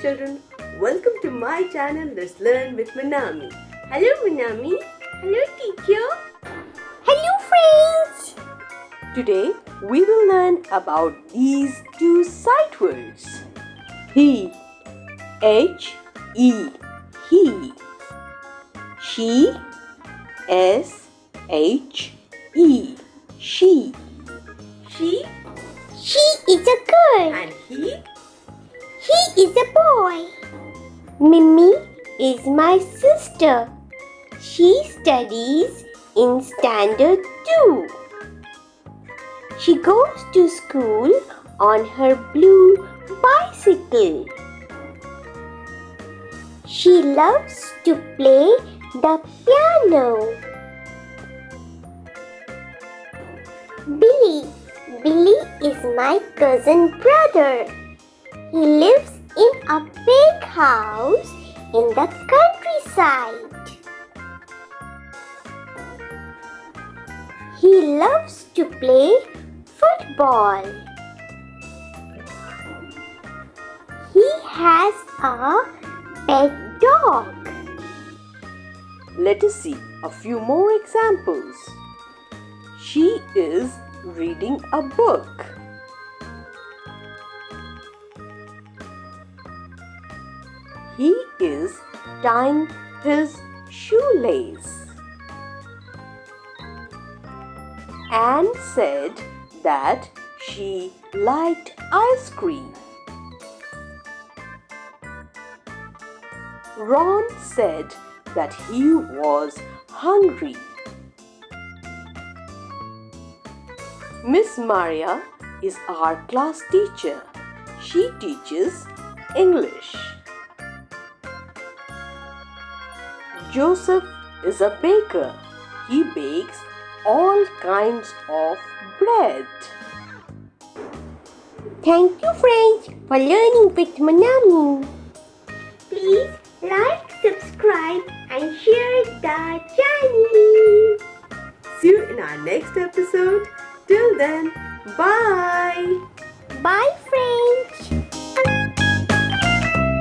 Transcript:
children, welcome to my channel Let's Learn with Monami. Hello Monami. Hello teacher. Hello friends. Today we will learn about these two sight words. He, H-E, he. She, S-H-E, she. She is a girl. And he is a boy. Mimi is my sister. She studies in standard 2. She goes to school on her blue bicycle. She loves to play the piano. Billy is my cousin brother. He lives in a big house in the countryside. He loves to play football. He has a pet dog. Let us see a few more examples. She is reading a book. He is tying his shoelace. Anne said that she liked ice cream. Ron said that he was hungry. Miss Maria is our class teacher. She teaches English. Joseph is a baker. He bakes all kinds of bread. Thank you friends for learning with Monami. Please like, subscribe and share the channel. See you in our next episode. Till then, bye. Bye friends.